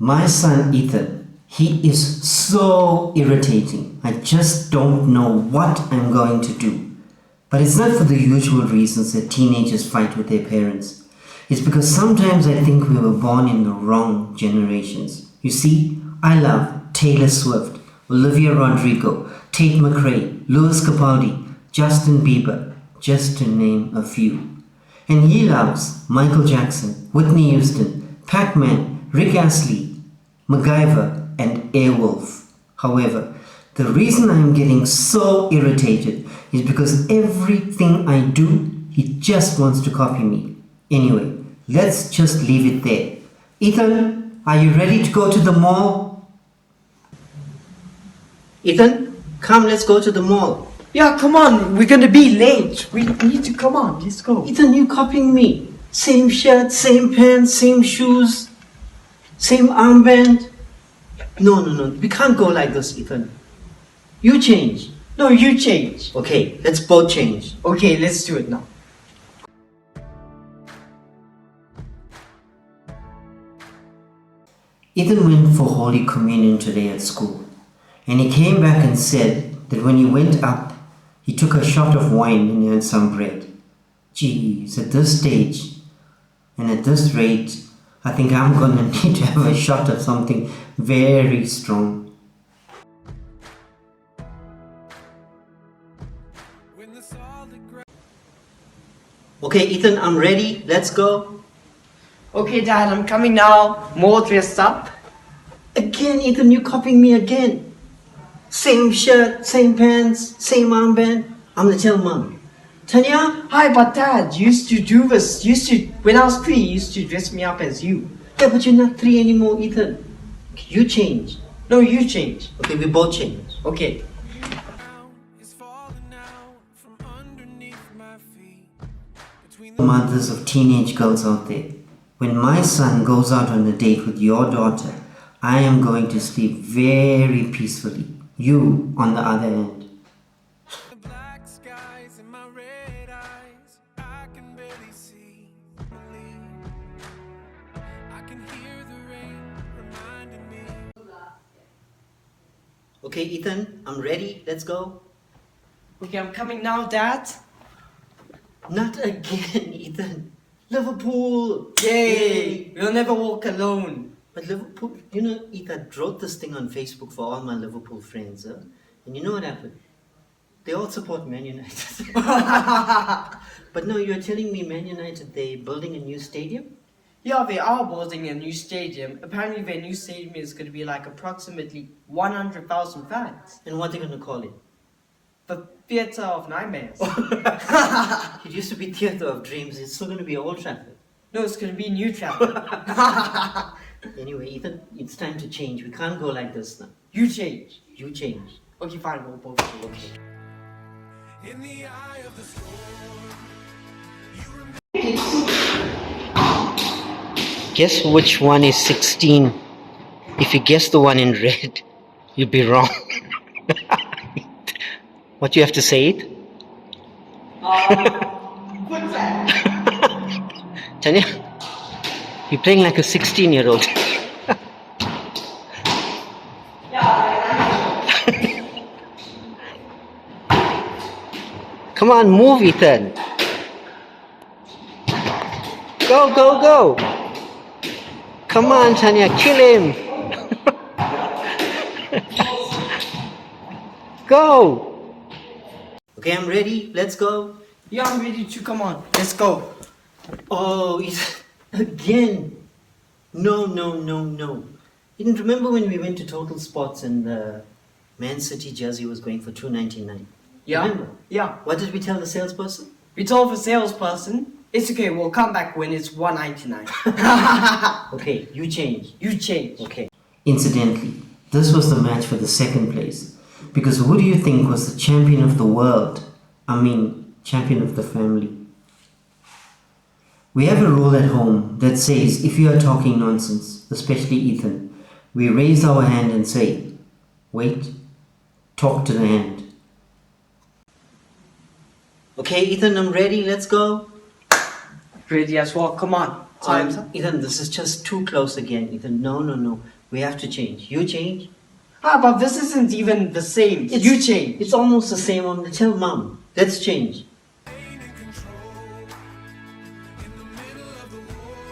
My son Ethan, he is so irritating. I just don't know what I'm going to do. But it's not for the usual reasons that teenagers fight with their parents. It's because sometimes I think we were born in the wrong generations. You see, I love Taylor Swift, Olivia Rodrigo, Tate McRae, Louis Capaldi, Justin Bieber, just to name a few. And he loves Michael Jackson, Whitney Houston, Pac-Man, Rick Astley, MacGyver, and Airwolf. However, the reason I am getting so irritated is because everything I do, he just wants to copy me. Anyway, let's just leave it there. Ethan, are you ready to go to the mall? Ethan, come, let's go to the mall. Yeah, come on, we're gonna be late. We need to come on, let's go. Ethan, you copying me. Same shirt, same pants, same shoes, same armband. No, we can't go like this, Ethan. You change. No, you change. Okay, let's both change. Okay, let's do it now. Ethan went for Holy Communion today at school, and he came back and said that when he went up, he took a shot of wine and had some bread. Geez, at this stage and at this rate, I think I'm gonna need to have a shot of something very strong. Okay, Ethan, I'm ready. Let's go. Okay, Dad, I'm coming now. More dressed up. Again, Ethan, you copying me again. Same shirt, same pants, same armband. I'm gonna tell Mom. Tanya? Hi, but Dad, you used to do this. When I was 3, you used to dress me up as you. Yeah, but you're not 3 anymore, Ethan. You change. No, you change. Okay, we both change. Okay. Mothers of teenage girls out there, when my son goes out on a date with your daughter, I am going to sleep very peacefully. You, on the other hand. Okay, Ethan, I'm ready. Let's go. Okay, I'm coming now, Dad. Not again, Ethan. Liverpool! Yay! We'll never walk alone. But Liverpool, you know, Ethan wrote this thing on Facebook for all my Liverpool friends, huh? And you know what happened? They all support Man United. But no, you're telling me Man United, they're building a new stadium? Yeah, they are building a new stadium. Apparently their new stadium is going to be like approximately 100,000 fans. And what are they going to call it? The Theatre of Nightmares. It used to be Theatre of Dreams. It's still going to be Old Trafford. No, it's going to be New Trafford. Anyway, Ethan, it's time to change. We can't go like this now. You change. You change. Okay, fine, we'll both change. Okay. In the eye of the storm, Guess which one is 16? If you guess the one in red, you'd be wrong. What, you have to say it? What's that? Tanya, you're playing like a 16-year-old. Come on, move, Ethan. Go. Come on, Tanya, kill him. Go. Okay, I'm ready. Let's go. Yeah, I'm ready to. Come on, let's go. Oh, again. No. You didn't remember when we went to Total Sports and the Man City jersey was going for $2.99? Yeah. Remember? Yeah. What did we tell the salesperson? We told the salesperson, it's okay, we'll come back when it's $1.99. Okay, you change. You change. Okay. Incidentally, this was the match for the second place. Because who do you think was the champion of the world? I mean, champion of the family. We have a rule at home that says if you are talking nonsense, especially Ethan, we raise our hand and say, wait, talk to the hand. Okay, Ethan, I'm ready. Let's go. Ready as well, come on. Time's up. Ethan, this is just too close again. Ethan, no. We have to change. You change. But this isn't even the same. You change. It's almost the same. Tell mom. Let's change. in control. In the middle of the war,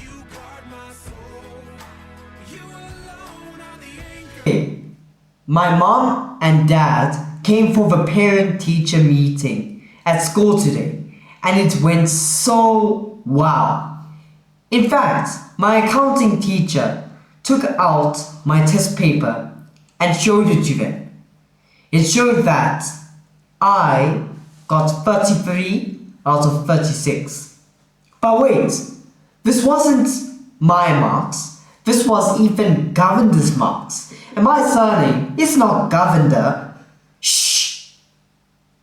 you guard my soul. You alone are the anchor. My mom and dad came for the parent-teacher meeting at school today, and it went so wow. In fact, my accounting teacher took out my test paper and showed it to them. It showed that I got 33 out of 36. But wait, this wasn't my marks. This was Ethan Govinder's marks. And my surname is not Govinder. Shh!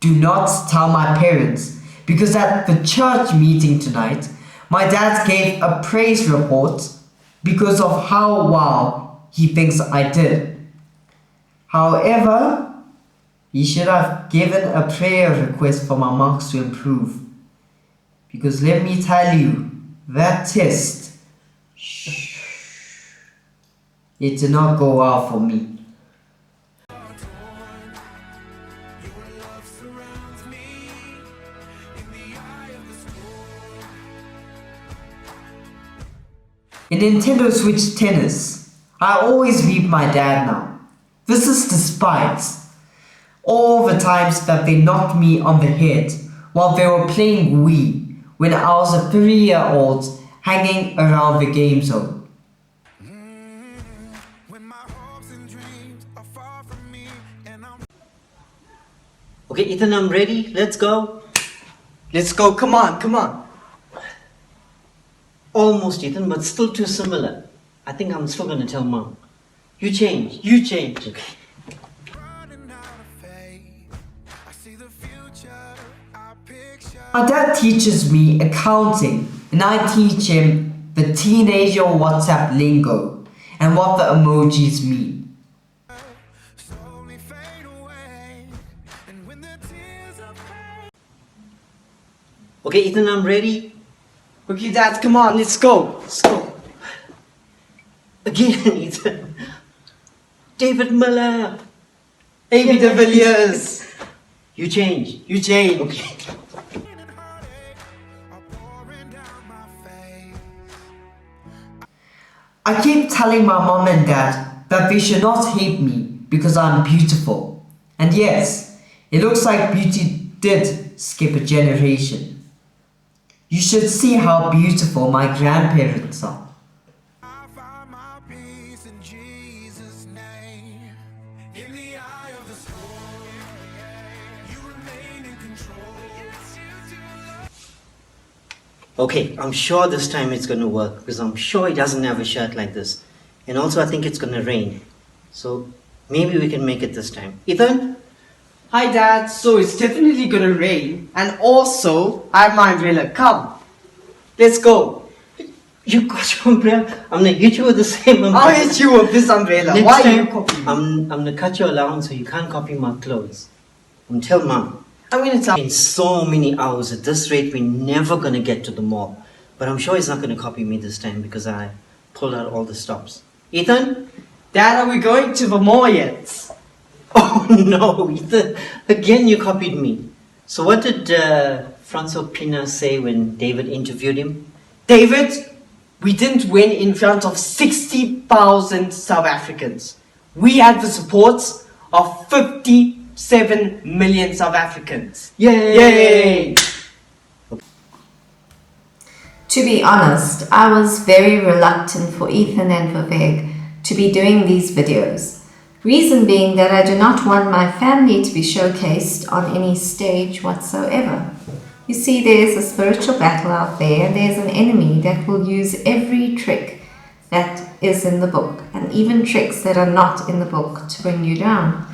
Do not tell my parents, because at the church meeting tonight, my dad gave a praise report because of how well he thinks I did. However, he should have given a prayer request for my marks to improve. Because let me tell you, that test, it did not go well for me. Your love surrounds me in the eye of the storm. In Nintendo Switch Tennis, I always beat my dad now. This is despite all the times that they knocked me on the head while they were playing Wii when I was a 3-year-old hanging around the game zone. When my hopes and dreams are far from me and I'm Okay, Ethan, I'm ready. Let's go. Let's go. Come on. Almost, Ethan, but still too similar. I think I'm still gonna tell mom. You change. Okay. running out of faith. I see the future, I picture. My dad teaches me accounting, and I teach him the teenager WhatsApp lingo and what the emojis mean. Slowly fade away. And when the tears of pain Okay, Ethan, I'm ready. Okay, Dad, come on. Let's go. Again, Ethan. David Miller. AB de Villiers. You change. Okay. and heartache are pouring down my face. I keep telling my mom and dad that they should not hate me because I'm beautiful. And yes, it looks like beauty did skip a generation. You should see how beautiful my grandparents are. I find my peace in Jesus' name. In the eye of the storm, you remain in control. Yes, you do. Okay, I'm sure this time it's gonna work because I'm sure he doesn't have a shirt like this. And also, I think it's gonna rain. So maybe we can make it this time. Ethan? Hi, Dad. So it's definitely gonna rain, and also I have my umbrella. Come, let's go. You got your umbrella. I'm gonna hit you with the same umbrella. I'll hit you with this umbrella. Next Why time, you copy me? I'm gonna cut your allowance so you can't copy my clothes. Tell mom. I'm gonna tell. In so many hours, at this rate, we're never gonna get to the mall. But I'm sure he's not gonna copy me this time because I pulled out all the stops. Ethan? Dad, are we going to the mall yet? Oh no, Ethan. Again, you copied me. So what did Francois Pina say when David interviewed him? David, we didn't win in front of 60,000 South Africans. We had the support of 57 million South Africans. Yay! To be honest, I was very reluctant for Ethan and Vivek to be doing these videos. Reason being that I do not want my family to be showcased on any stage whatsoever. You see, there's a spiritual battle out there, and there's an enemy that will use every trick that is in the book, and even tricks that are not in the book, to bring you down.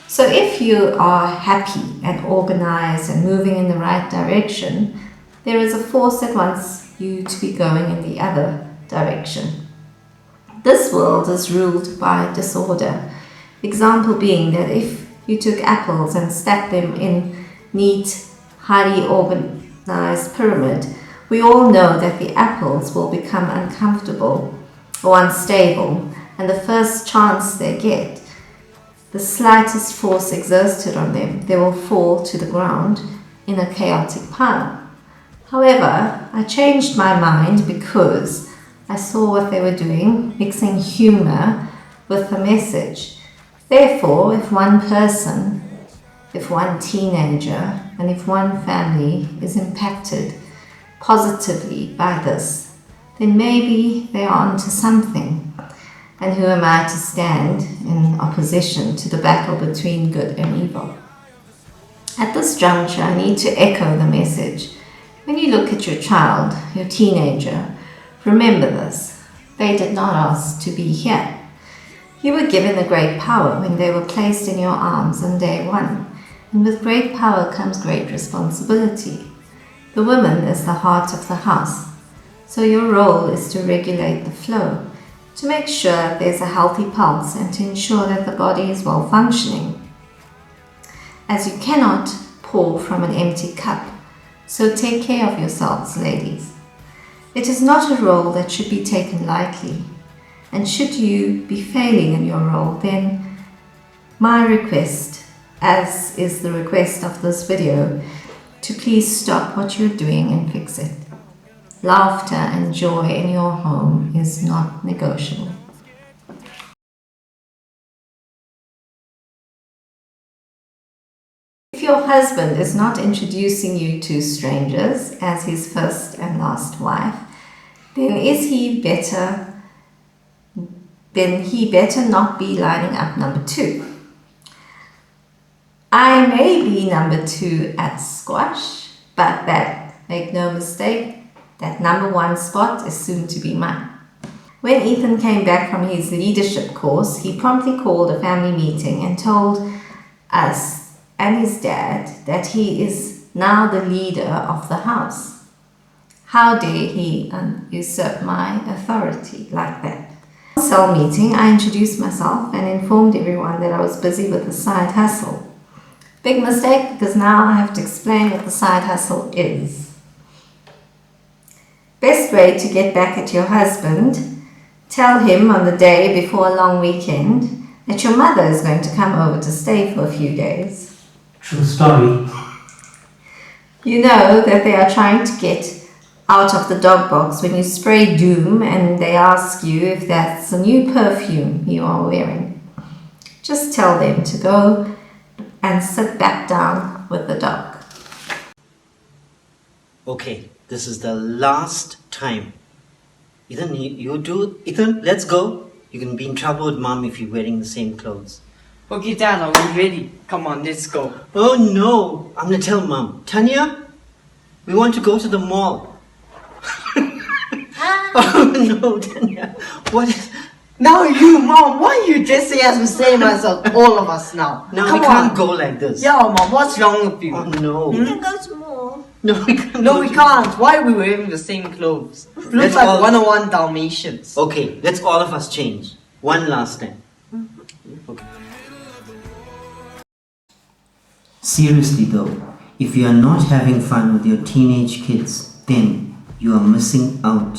So if you are happy and organized and moving in the right direction, there is a force that wants you to be going in the other direction. This world is ruled by disorder. Example being that if you took apples and stacked them in neat, highly organized pyramid, We all know that the apples will become uncomfortable or unstable, and the first chance they get, the slightest force exerted on them, they will fall to the ground in a chaotic pile. However, I changed my mind because I saw what they were doing, mixing humor with the message. Therefore, if one person, if one teenager, and if one family is impacted positively by this, then maybe they are onto something. And who am I to stand in opposition to the battle between good and evil? At this juncture, I need to echo the message. When you look at your child, your teenager, remember this. They did not ask to be here. You were given a great power when they were placed in your arms on day one. And with great power comes great responsibility. The woman is the heart of the house. So your role is to regulate the flow, to make sure there's a healthy pulse and to ensure that the body is well functioning. As you cannot pour from an empty cup, so take care of yourselves, ladies. It is not a role that should be taken lightly. And should you be failing in your role, then my request, as is the request of this video, to please stop what you're doing and fix it. Laughter and joy in your home is not negotiable. If your husband is not introducing you to strangers as his first and last wife, then he better not be lining up number 2. I may be number 2 at squash, but make no mistake, that number 1 spot is soon to be mine. When Ethan came back from his leadership course, he promptly called a family meeting and told us and his dad that he is now the leader of the house. How dare he usurp my authority like that? At the cell meeting, I introduced myself and informed everyone that I was busy with a side hustle. Big mistake, because now I have to explain what the side hustle is. Best way to get back at your husband, tell him on the day before a long weekend that your mother is going to come over to stay for a few days. True story. You know that they are trying to get out of the dog box when you spray doom and they ask you if that's a new perfume you are wearing. Just tell them to go and sit back down with the dog. Okay, this is the last time. Ethan, let's go. You can be in trouble with mom if you're wearing the same clothes. Okay, Dad, are we ready? Come on, let's go. Oh no, I'm gonna tell mom. Tanya, we want to go to the mall. Oh no, Tanya, what is... Now you, Mom, why are you dressing as the same as all of us now? No, Come we can't on. go like this. Yeah, Mom, what's wrong with you? Oh no. We can go to mall. No, we can't. No, we can't. Why are we wearing the same clothes? Look Let's like all- 101 Dalmatians. Okay, let's all of us change. One last time. Okay. Seriously though, if you are not having fun with your teenage kids, then you are missing out.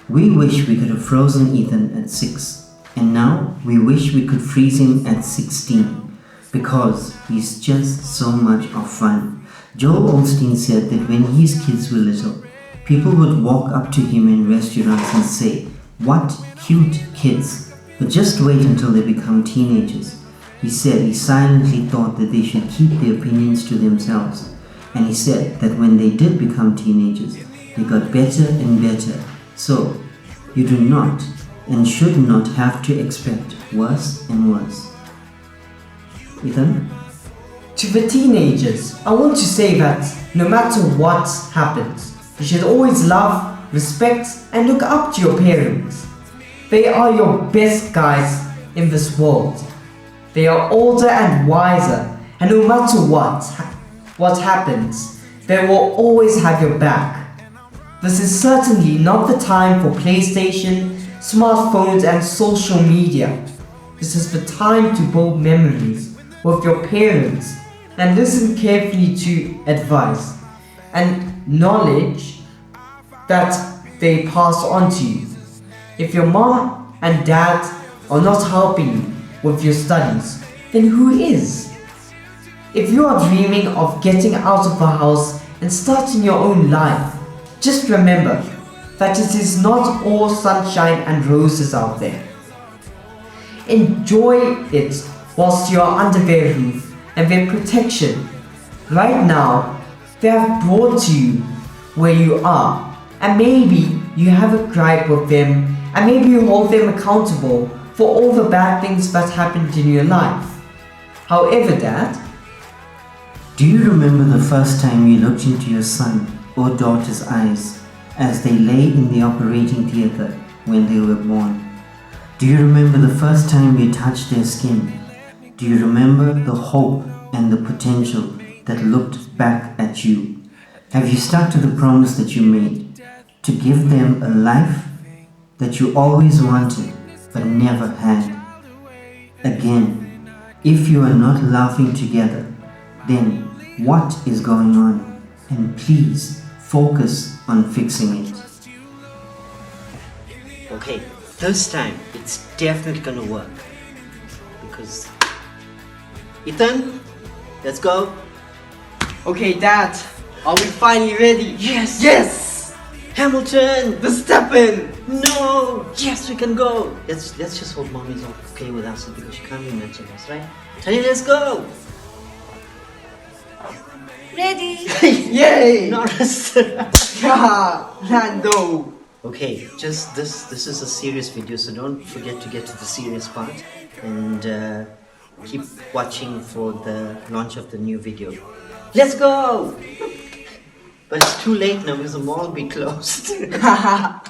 We wish we could have frozen Ethan at 6, and now we wish we could freeze him at 16, because he's just so much of fun. Joel Osteen said that when his kids were little, people would walk up to him in restaurants and say, "What cute kids," but just wait until they become teenagers. He said he silently thought that they should keep their opinions to themselves, and he said that when they did become teenagers, they got better and better. So, you do not and should not have to expect worse and worse. Ethan? To the teenagers, I want to say that no matter what happens, you should always love, respect, and look up to your parents. They are your best guys in this world. They are older and wiser, and no matter what happens, they will always have your back. This is certainly not the time for PlayStation, smartphones, and social media. This is the time to build memories with your parents and listen carefully to advice and knowledge that they pass on to you. If your mom and dad are not helping you with your studies, then who is? If you are dreaming of getting out of the house and starting your own life, just remember that it is not all sunshine and roses out there. Enjoy it whilst you are under their roof and their protection. Right now, they have brought you where you are, and maybe you have a gripe with them, and maybe you hold them accountable for all the bad things that happened in your life. However, Dad, Do you remember the first time you looked into your son or daughter's eyes as they lay in the operating theatre when they were born? Do you remember the first time you touched their skin? Do you remember the hope and the potential that looked back at you? Have you stuck to the promise that you made to give them a life that you always wanted but never had? Again, if you are not laughing together, then what is going on? And please focus on fixing it. Okay, this time it's definitely gonna work. Because Ethan, let's go. Okay, Dad, are we finally ready? Yes! Yes! Hamilton! Verstappen! No! Yes, we can go! Let's just hope mommy's okay with us because she can't be mentioned us, right? Tanya, let's go! Ready? Yay! Norris! Yeah, Lando! Okay, just this is a serious video, so don't forget to get to the serious part and keep watching for the launch of the new video. Let's go! But it's too late now because the mall will be closed. Your love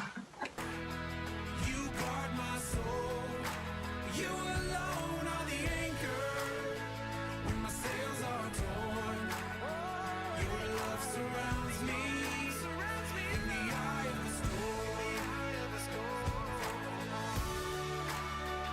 surrounds me.